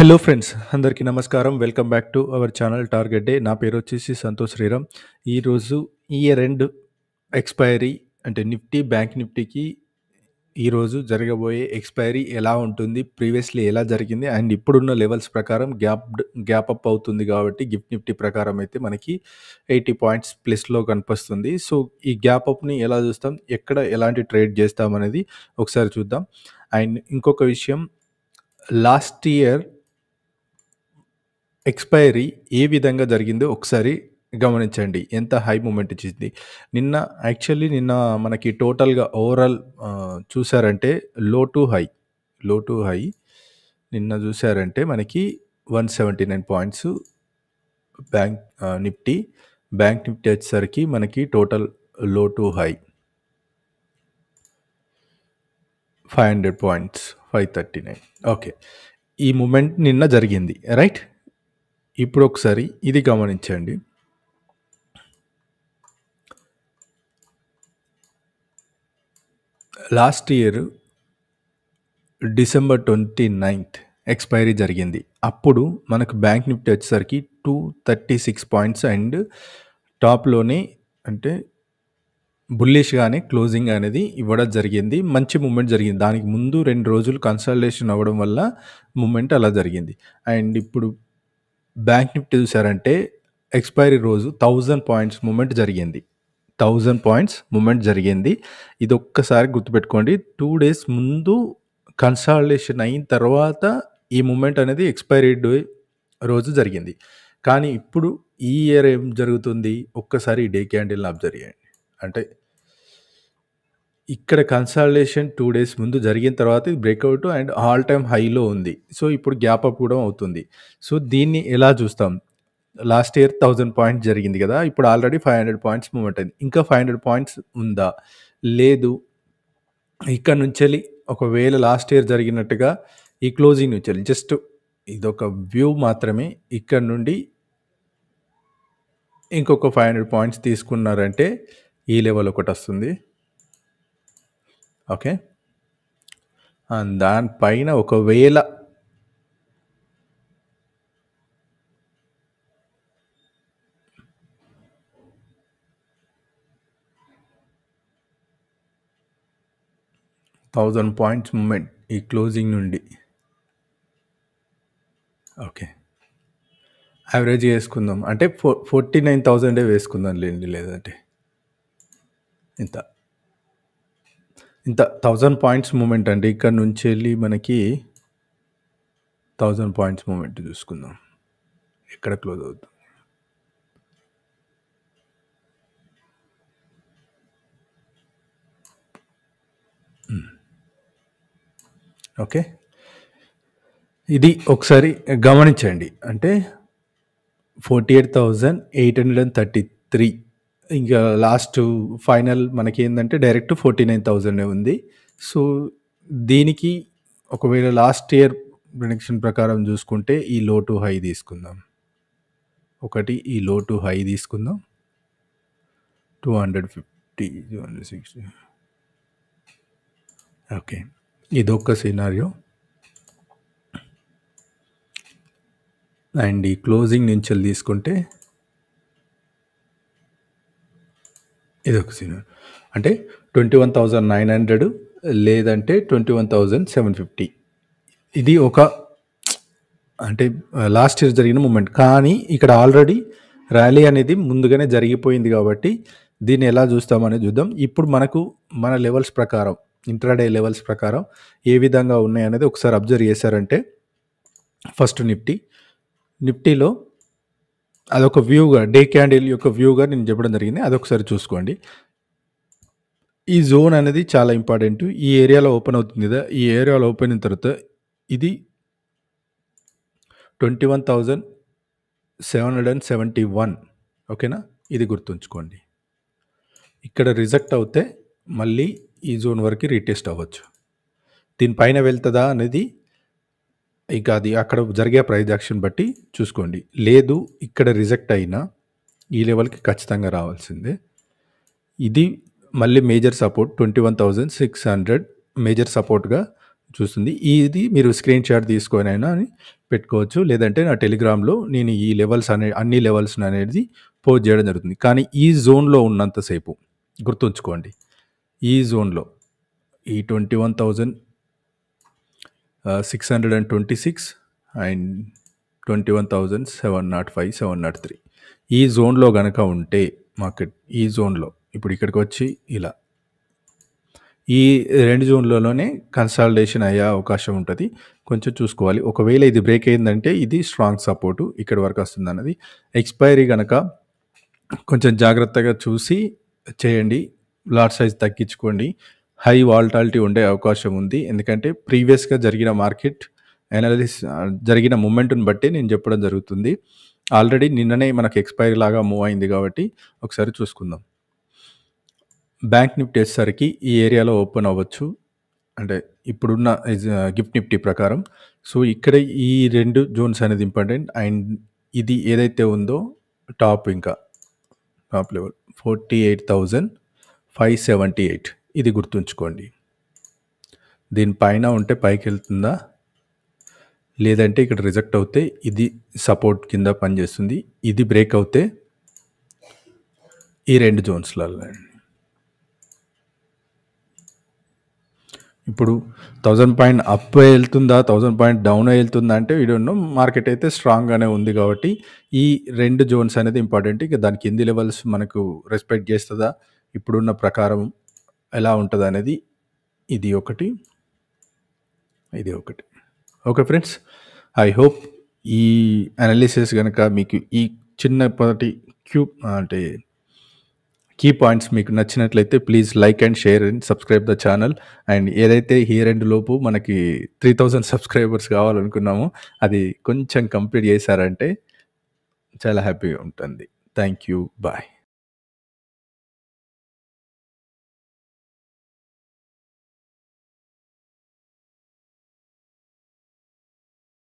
Hello friends, అందరికీ నమస్కారం. Welcome back to our channel target day. నా పేరు వచ్చేసి సంతోష్ శ్రీరామ్. ఈరోజు ఇయర్ ఎండ్ ఎక్స్‌పైరీ అంటే నిఫ్టీ, బ్యాంక్ నిఫ్టీకి ఈరోజు జరగబోయే ఎక్స్‌పైరీ ఎలా ఉంటుంది? ప్రీవియస్‌లీ ఎలా జరిగింది? అండ్ ఇప్పుడున్న లెవెల్స్ ప్రకారం గ్యాప్ అప్ అవుతుంది కాబట్టి గిఫ్ట్ నిఫ్టీ ప్రకారం అయితే మనకి 80 పాయింట్స్ ప్లస్‌లో కనిపిస్తుంది. సో, ఈ గ్యాప్ అప్‌ని ఎలా చూస్తాం? ఎక్కడ ఎలాంటి ట్రేడ్ చేస్తామనేది ఒకసారి చూద్దాం. అండ్ ఇంకొక విషయం, లాస్ట్ ఇయర్ ఎక్స్‌పైరీ ఏ విధంగా జరిగిందో ఒకసారి గమనించండి. ఎంత హై మూవ్‌మెంట్ ఇచ్చింది. నిన్న మనకి టోటల్‌గా ఓవరాల్ చూసారంటే లో టు హై నిన్న చూసారంటే మనకి 179 పాయింట్స్ నిఫ్టీ. బ్యాంక్ నిఫ్టీ వచ్చేసరికి మనకి టోటల్ లో టు హై 500 పాయింట్స్ 539. ఓకే. ఈ మూవ్‌మెంట్ నిన్న జరిగింది. రైట్? ఇప్పుడు ఒకసారి ఇది గమనించండి. Last year December 29th expiry జరిగింది. అప్పుడు మనకు బ్యాంక్ నిఫ్టీ వచ్చేసరికి 236 పాయింట్స్ అండ్ టాప్‌లోనే అంటే బుల్లిష్‌గానే క్లోజింగ్ అనేది ఇవ్వడం జరిగింది. మంచి మూవ్‌మెంట్ జరిగింది. దానికి ముందు 2 రోజులు కన్సాలిడేషన్ అవ్వడం వల్ల మూవ్‌మెంట్ అలా జరిగింది. అండ్ ఇప్పుడు బ్యాంక్ నిఫ్టీ చూసారంటే ఎక్స్‌పైరీ రోజు 1000 పాయింట్స్ మూవ్‌మెంట్ జరిగింది. 1000 పాయింట్స్ మూవ్‌మెంట్ జరిగింది. ఇది ఒక్కసారి గుర్తుపెట్టుకోండి. 2 డేస్ ముందు కన్సాలిడేషన్ అయిన తర్వాత ఈ మూవ్‌మెంట్ అనేది ఎక్స్‌పైరీ డే రోజు జరిగింది. కానీ ఇప్పుడు ఈ ఇయర్ ఏం జరుగుతుంది? ఒక్కసారి ఈ డే క్యాండిల్‌ని అబ్జర్వ్ చేయండి. అంటే ఇక్కడ కన్సాలిడేషన్ 2 డేస్ ముందు జరిగిన తర్వాత ఇది బ్రేక్అవుట్ అండ్ ఆల్ టైమ్ హైలో ఉంది. సో, ఇప్పుడు గ్యాప్ అప్ కూడా అవుతుంది. సో, దీన్ని ఎలా చూస్తాం? లాస్ట్ ఇయర్ 1000 పాయింట్స్ జరిగింది కదా! ఇప్పుడు ఆల్రెడీ 500 పాయింట్స్ మూవ్‌మెంట్ అయింది. ఇంకా 500 పాయింట్స్ ఉందా? లేదు. ఇక్కడ నుంచెళ్ళి ఒకవేళ లాస్ట్ ఇయర్ జరిగినట్టుగా ఈ క్లోజింగ్ నుంచెళ్ళి జస్ట్ ఇదొక వ్యూ మాత్రమే. ఇక్కడ నుండి ఇంకొక 500 పాయింట్స్ తీసుకున్నారంటే ఈ లెవెల్ ఒకటొస్తుంది. ఓకే. అండ్ దానిపైన ఒకవేళ $1000 మూవ్‌మెంట్ ఈ క్లోజింగ్ నుండి. ఓకే. యావరేజ్ వేసుకుందాం. అంటే 49,000 వేసుకుందాం లేండి. లేదంటే ఇంత 1000 పాయింట్స్ మూవ్‌మెంట్ అండి. ఇక్కడ నుంచి వెళ్ళి మనకి 1000 పాయింట్స్ మూవ్‌మెంట్ చూసుకుందాం. ఎక్కడ క్లోజ్ అవుతుంది? ఓకే. ఇది ఒకసారి గమనించండి. అంటే 48,833 ఇంకా లాస్ట్ ఫైనల్ మనకేందంటే డైరెక్ట్ 49,000 ఉంది. సో, దీనికి ఒకవేళ లాస్ట్ ఇయర్ ప్రిడిక్షన్ ప్రకారం చూసుకుంటే ఈ లో టు హై తీసుకుందాం. ఒకటి ఈ లో టు హై తీసుకుందాం. 250, 260. ఓకే. ఇదొక సినారియో. అండ్ ఈ క్లోజింగ్ నుంచి తీసుకుంటే ఇదొక సినారియో. అంటే 21,900 లేదంటే 21,750. ఇది ఒక అంటే లాస్ట్ ఇయర్ జరిగిన మూవ్‌మెంట్. కానీ ఇక్కడ ఆల్రెడీ ర్యాలీ అనేది ముందుగానే జరిగిపోయింది కాబట్టి దీన్ని ఎలా చూస్తామనేది చూద్దాం. ఇప్పుడు మనకు మన లెవెల్స్ ప్రకారం ఇంట్రాడే లెవెల్స్ ప్రకారం ఏ విధంగా ఉన్నాయనేది ఒకసారి అబ్జర్వ్ చేశారంటే ఫస్ట్ నిఫ్టీలో అదొక వ్యూగా డే క్యాండిల్ యొక్క వ్యూగా నేను చెప్పడం జరిగింది. అదొకసారి చూసుకోండి. ఈ జోన్ అనేది చాలా ఇంపార్టెంట్. ఈ ఏరియాలో ఓపెన్ అవుతుంది కదా! ఈ ఏరియాలో ఓపెన్ అయిన తర్వాత ఇది 21,771 ఓకేనా? ఇది గుర్తుంచుకోండి. ఇక్కడ రిజెక్ట్ అవుతే మళ్ళీ ఈ జోన్ వరకు రీటెస్ట్ అవ్వచ్చు. దీనిపైన వెళ్తుందా అనేది ఇక అది అక్కడ జరిగే ప్రైస్ యాక్షన్ బట్టి చూసుకోండి. లేదు ఇక్కడ రిజెక్ట్ అయినా ఈ లెవెల్కి ఖచ్చితంగా రావాల్సిందే. ఇది మళ్ళీ మేజర్ సపోర్ట్ 21,600 మేజర్ సపోర్ట్గా చూస్తుంది. ఇది మీరు స్క్రీన్ షాట్ తీసుకొనైనా పెట్టుకోవచ్చు. లేదంటే నా టెలిగ్రామ్‌లో నేను ఈ లెవెల్స్ అన్ని లెవెల్స్‌ననేది పోస్ట్ జేయడం జరుగుతుంది. కానీ ఈ జోన్‌లో ఉన్నంత సేపు గుర్తుంచుకోండి. ఈ జోన్‌లో ఈ 21,626 అండ్ 21,705, 703 ఈ జోన్‌లో గనక ఉంటే మార్కెట్ ఈ జోన్‌లో ఇప్పుడు ఇక్కడికొచ్చి ఇలా ఈ 2 జోన్‌లలోనే కన్సాలిడేషన్ అయ్యే అవకాశం ఉంటది. కొంచెం చూసుకోవాలి. ఒకవేళ ఇది బ్రేక్ అయిందంటే ఇది స్ట్రాంగ్ సపోర్టు ఇక్కడి వరకు వస్తుందన్నది. ఎక్స్‌పైరీ గనక కొంచెం జాగ్రత్తగా చూసి చేయండి. లాట్ సైజ్ తగ్గించుకోండి. హై వాలటాలిటీ ఉండే అవకాశం ఉంది. ఎందుకంటే ప్రీవియస్‌గా జరిగిన మార్కెట్ జరిగిన మొమెంటుని బట్టి నేను చెప్పడం జరుగుతుంది. ఆల్రెడీ నిన్ననే మనకు ఎక్స్‌పైరీ లాగా మూవ్ అయింది కాబట్టి ఒకసారి చూసుకుందాం. బ్యాంక్ నిఫ్టీ వచ్చేసరికి ఈ ఏరియాలో ఓపెన్ అవ్వచ్చు. అంటే ఇప్పుడున్న గిఫ్ట్ నిఫ్టీ ప్రకారం. సో, ఇక్కడ ఈ 2 జోన్స్ అనేది ఇంపార్టెంట్. అండ్ ఇది ఏదైతే ఉందో టాప్ లెవెల్ 48,578 ఇది గుర్తుంచుకోండి. దీని పైన ఉంటే పైకెళ్తుందా? లేదంటే ఇక్కడ రిజెక్ట్ అవుతే ఇది సపోర్ట్ కింద పనిచేస్తుంది. ఇది బ్రేక్ అవుతే ఈ 2 జోన్స్‌లలో ఇప్పుడు 1000 పాయింట్ అప్ వెళ్తుందా? 1000 పాయింట్ డౌన్ వెళ్తుందా? అంటే వి డోంట్ నో. మార్కెట్ అయితే స్ట్రాంగ్‌గానే ఉంది కాబట్టి ఈ 2 జోన్స్ అనేది ఇంపార్టెంట్. ఇక దాని కింది లెవెల్స్ మనకు రెస్పెక్ట్ చేస్తదా? ఇప్పుడున్న ప్రకారం ఎలా ఉంటదనేది ఇది ఒకటి. ఇది ఒకటి. Okay friends. ఐ హోప్ ఈ అనాలిసిస్ గనక మీకు ఈ చిన్నపాటి అంటే కీ పాయింట్స్ మీకు నచ్చినట్లయితే please like and share and subscribe the channel. And ఏదైతే ఇయర్ ఎండ్ లోపు మనకి 3000 సబ్స్క్రైబర్స్ కావాలనుకున్నామో అది కొంచెం కంప్లీట్ చేశారంటే చాలా హ్యాపీగా ఉంటుంది. Thank you. బాయ్.